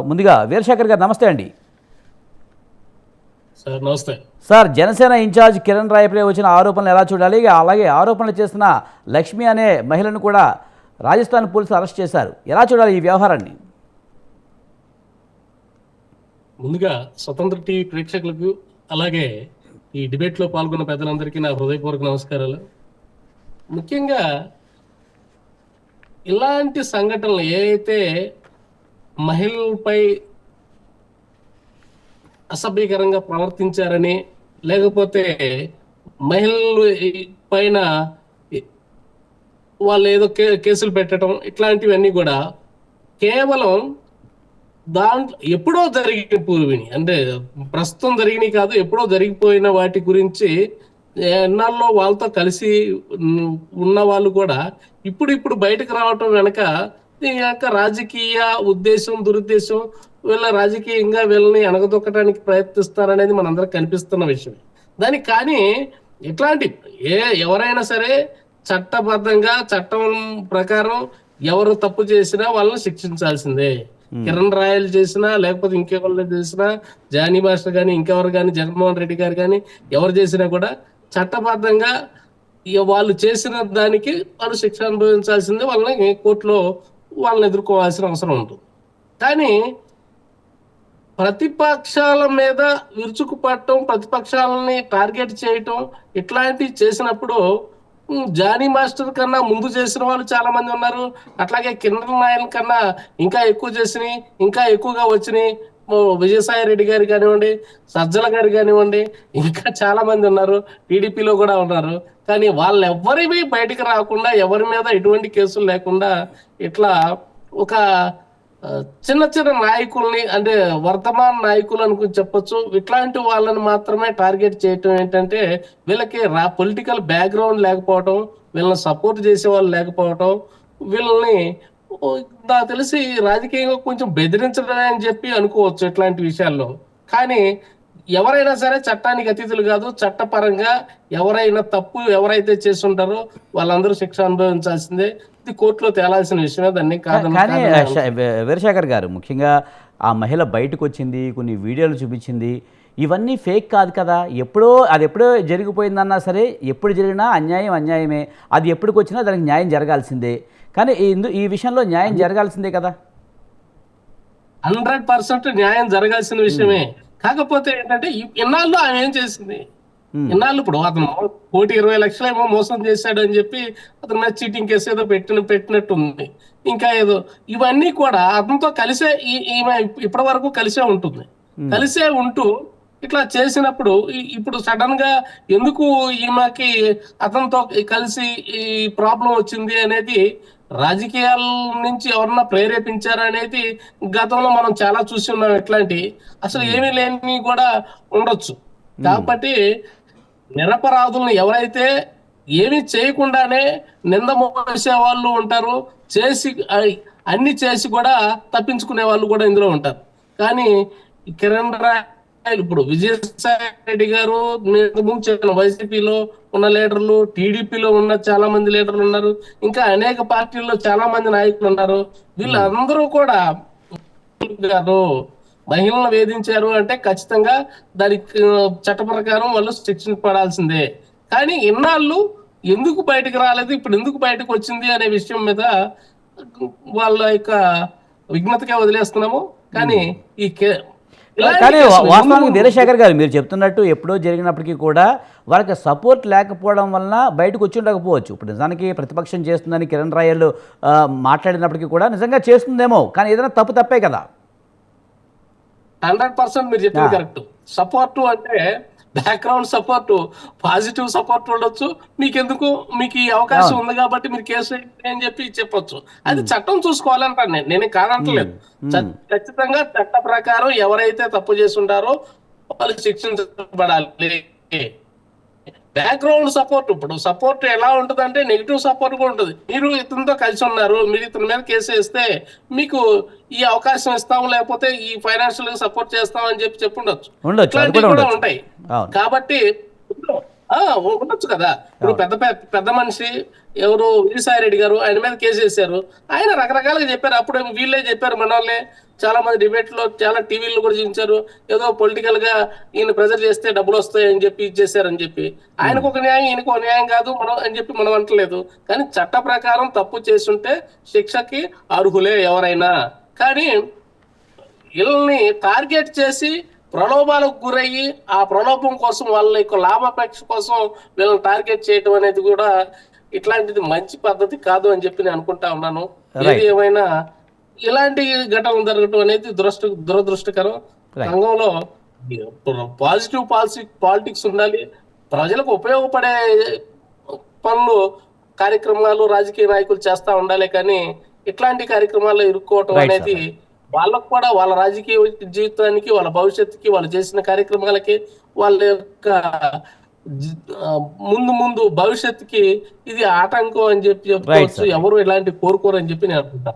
ముందుగా వీరశేఖర్ గారు నమస్తే అండి. సార్ నమస్తే. సార్, జనసేన ఇన్ఛార్జ్ కిరణ్ రాయపై వచ్చిన ఆరోపణలు ఎలా చూడాలి? అలాగే ఆరోపణలు చేసిన లక్ష్మి అనే మహిళను కూడా రాజస్థాన్ పోలీసులు అరెస్ట్ చేశారు. ఎలా చూడాలి ఈ వ్యవహారాన్ని? ముందుగా స్వతంత్ర టీవీ ప్రేక్షకులకు అలాగే ఈ డిబేట్లో పాల్గొన్న పెద్దలందరికీ నా హృదయపూర్వక నమస్కారాలు. ముఖ్యంగా ఇలాంటి సంఘటనలు ఏవైతే మహిళలపై అసభ్యకరంగా ప్రవర్తించారని, లేకపోతే మహిళలు పైన వాళ్ళు ఏదో కేసులు పెట్టడం, ఇట్లాంటివన్నీ కూడా కేవలం దాంట్లో ఎప్పుడో జరిగిన పూర్విని, అంటే ప్రస్తుతం జరిగినవి కాదు, ఎప్పుడో జరిగిపోయిన వాటి గురించి ఎన్నాళ్ళలో వాళ్ళతో కలిసి ఉన్న వాళ్ళు కూడా ఇప్పుడు బయటకు రావటం వెనక దీని యొక్క రాజకీయ ఉద్దేశం, దురుద్దేశం, వీళ్ళ రాజకీయంగా వీళ్ళని అణగదొక్కడానికి ప్రయత్నిస్తారనేది మనందరికి కనిపిస్తున్న విషయం. దానికి కానీ ఇట్లాంటి ఎవరైనా సరే చట్టబద్ధంగా చట్టం ప్రకారం ఎవరు తప్పు చేసినా వాళ్ళని శిక్షించాల్సిందే. కిరణ్ రాయల్ చేసినా, లేకపోతే ఇంకెవరు చేసినా, జానీ మాస్టర్ కానీ, ఇంకెవరు కానీ, జగన్మోహన్ రెడ్డి గారు కానీ ఎవరు చేసినా కూడా చట్టబద్ధంగా వాళ్ళు చేసిన దానికి వాళ్ళు శిక్ష అనుభవించాల్సిందే. వాళ్ళని కోర్టులో వాళ్ళని ఎదుర్కోవాల్సిన అవసరం ఉంటుంది. కానీ ప్రతిపక్షాల మీద విరుచుకుపడటం, ప్రతిపక్షాలని టార్గెట్ చేయటం, ఇట్లాంటివి చేసినప్పుడు జానీ మాస్టర్ కన్నా ముందు చేసిన వాళ్ళు చాలా మంది ఉన్నారు. అట్లాగే కిరణ్ నాయన్ కన్నా ఇంకా ఎక్కువ చేసినాయి, ఇంకా ఎక్కువగా వచ్చినాయి. విజయసాయి రెడ్డి గారు కానివ్వండి, సజ్జల గారు కానివ్వండి, ఇంకా చాలా మంది ఉన్నారు, టీడీపీలో కూడా ఉన్నారు. కానీ వాళ్ళెవ్వరివి బయటకు రాకుండా, ఎవరి మీద ఎటువంటి కేసులు లేకుండా ఇట్లా ఒక చిన్న చిన్న నాయకుల్ని, అంటే వర్తమాన నాయకులు అనుకుని చెప్పొచ్చు, ఇట్లాంటి వాళ్ళని మాత్రమే టార్గెట్ చేయటం ఏంటంటే వీళ్ళకి పొలిటికల్ బ్యాక్గ్రౌండ్ లేకపోవటం, వీళ్ళని సపోర్ట్ చేసే వాళ్ళు లేకపోవటం, వీళ్ళని నాకు తెలిసి రాజకీయంగా కొంచెం బెదిరించడమే అని చెప్పి అనుకోవచ్చు ఇట్లాంటి విషయాల్లో. కానీ ఎవరైనా సరే చట్టానికి అతీతులు కాదు. చట్టపరంగా ఎవరైనా తప్పు ఎవరైతే చేస్తుంటారో వాళ్ళందరూ శిక్ష అనుభవించాల్సిందే. ఇది కోర్టులో తేలాల్సిన విషయమే, దాన్ని కానీ వీరశేఖర్ గారు, ముఖ్యంగా ఆ మహిళ బయటకు వచ్చింది, కొన్ని వీడియోలు చూపించింది, ఇవన్నీ ఫేక్ కాదు కదా. ఎప్పుడో జరిగిపోయిందన్నా సరే, ఎప్పుడు జరిగినా అన్యాయం అన్యాయమే. అది ఎప్పటికి వచ్చినా దానికి న్యాయం జరగాల్సిందే. కానీ ఈ విషయంలో న్యాయం జరగాల్సిందే కదా. 100% న్యాయం జరగాల్సిన విషయమే. కాకపోతే ఏంటంటే ఇన్నాళ్ళు ఆమె ఏం చేసింది? ఇన్నాళ్ళు ఇప్పుడు అతను 1,20,00,000 ఏమో మోసం చేశాడు అని చెప్పి అతని మీద చీటింగ్ కేసు ఏదో పెట్టినట్టు ఉంది. ఇంకా ఏదో ఇవన్నీ కూడా అతనితో కలిసే ఈమె ఇప్పటి వరకు కలిసే ఉంటుంది. కలిసే ఉంటూ ఇట్లా చేసినప్పుడు ఇప్పుడు సడన్ గా ఎందుకు ఈమెకి అతనితో కలిసి ఈ ప్రాబ్లం వచ్చింది అనేది, రాజకీయాల నుంచి ఎవరన్నా ప్రేరేపించారా అనేది గతంలో మనం చాలా చూసి ఉన్నాం. ఎట్లాంటి అసలు ఏమీ లేని కూడా ఉండొచ్చు. కాబట్టి నిరపరాధులను ఎవరైతే ఏమీ చేయకుండానే నింద మోసే వాళ్ళు ఉంటారు, అన్ని చేసి కూడా తప్పించుకునే వాళ్ళు కూడా ఇందులో ఉంటారు. కానీ కిరణ్ రాయ్, ఇప్పుడు విజయసాయి రెడ్డి గారు, వైసీపీలో ఉన్న లీడర్లు, టీడీపీలో ఉన్న చాలా మంది లీడర్లు ఉన్నారు, ఇంకా అనేక పార్టీల్లో చాలా మంది నాయకులు ఉన్నారు. వీళ్ళందరూ కూడా మహిళలను వేధించారు అంటే ఖచ్చితంగా దానికి చట్ట ప్రకారం వాళ్ళు శిక్షించబడాల్సిందే. కానీ ఇన్నాళ్ళు ఎందుకు బయటకు రాలేదు, ఇప్పుడు ఎందుకు బయటకు వచ్చింది అనే విషయం మీద వాళ్ళ యొక్క విజ్ఞతగా వదిలేస్తున్నాము. కానీ వాస్తవానికి వీరశేఖర్ గారు, మీరు చెప్తున్నట్టు ఎప్పుడో జరిగినప్పటికీ కూడా వాళ్ళకి సపోర్ట్ లేకపోవడం వలన బయటకు వచ్చి ఉండకపోవచ్చు. ఇప్పుడు నిజానికి ప్రతిపక్షం చేస్తుందని కిరణ్ రాయల్ మాట్లాడినప్పటికీ కూడా నిజంగా చేస్తుందేమో, కానీ ఏదైనా తప్పే కదా. 100% మీరు చెప్పింది కరెక్ట్. సపోర్టు అంటే బ్యాక్గ్రౌండ్ సపోర్టు, పాజిటివ్ సపోర్ట్ ఉండొచ్చు. మీకు ఈ అవకాశం ఉంది కాబట్టి మీరు కేసు అని చెప్పి చెప్పొచ్చు. అది చట్టం చూసుకోవాలంటాను నేను కాదంటలేదు. ఖచ్చితంగా చట్ట ప్రకారం ఎవరైతే తప్పు చేస్తుంటారో వాళ్ళు శిక్షించబడాలి. బ్యాక్గ్రౌండ్ సపోర్ట్, ఇప్పుడు సపోర్ట్ ఎలా ఉంటుంది అంటే నెగిటివ్ సపోర్ట్ కూడా ఉంటుంది. మీరు ఇతనితో కలిసి ఉన్నారు, మీరు ఇతని మీద కేసు వేస్తే మీకు ఈ అవకాశం ఇస్తాం, లేకపోతే ఈ ఫైనాన్షియల్ సపోర్ట్ చేస్తాం అని చెప్పి చెప్పుండొచ్చు. ఇట్లాంటివి కూడా ఉంటాయి. కాబట్టి ఉండొచ్చు కదా. ఇప్పుడు పెద్ద మనిషి ఎవరు, విజయసాయి రెడ్డి గారు, ఆయన మీద కేసు వేశారు. ఆయన రకరకాలుగా చెప్పారు. అప్పుడు వీళ్ళే చెప్పారు, మన వాళ్ళే చాలా మంది డిబేట్ లో చాలా టీవీల్లో కూడా చూపించారు. ఏదో పొలిటికల్ గా ఈయన ప్రెజర్ చేస్తే డబ్బులు వస్తాయని చెప్పి ఇచ్చేసారని చెప్పి. ఆయనకు ఒక న్యాయం, ఈయనకు ఒక న్యాయం కాదు మనం అని చెప్పి మనం అంటలేదు. కానీ చట్ట ప్రకారం తప్పు చేస్తుంటే శిక్షకి అర్హులే ఎవరైనా. కానీ వీళ్ళని టార్గెట్ చేసి ప్రలోభాలకు గురయ్యి ఆ ప్రలోభం కోసం వాళ్ళ యొక్క లాభాపేక్ష కోసం వీళ్ళని టార్గెట్ చేయడం అనేది కూడా ఇట్లాంటిది మంచి పద్ధతి కాదు అని చెప్పి నేను అనుకుంటా ఉన్నాను. ఏది రైట్. ఏమైనా ఇలాంటి ఘటనలు జరగటం అనేది దురదృష్టకరం. రైట్. సంఘంలో పాజిటివ్ పాలిటిక్స్ ఉండాలి. ప్రజలకు ఉపయోగపడే పనులు కార్యక్రమాలు రాజకీయ నాయకులు చేస్తా ఉండాలి. కానీ ఇట్లాంటి కార్యక్రమాల్లో ఇరుక్కోవటం రైట్ అనేది సార్. వాళ్ళకు కూడా వాళ్ళ రాజకీయ జీవితానికి, వాళ్ళ భవిష్యత్తుకి, వాళ్ళు చేసిన కార్యక్రమాలకి, వాళ్ళ యొక్క జి- ఆ, ముందు ముందు భవిష్యత్తుకి ఇది ఆటంకం అని చెప్పి రైట్ చెప్పుకోవచ్చు. సార్. ఎవరు ఇలాంటి కోరుకోరు అని చెప్పి నేను అనుకుంటా.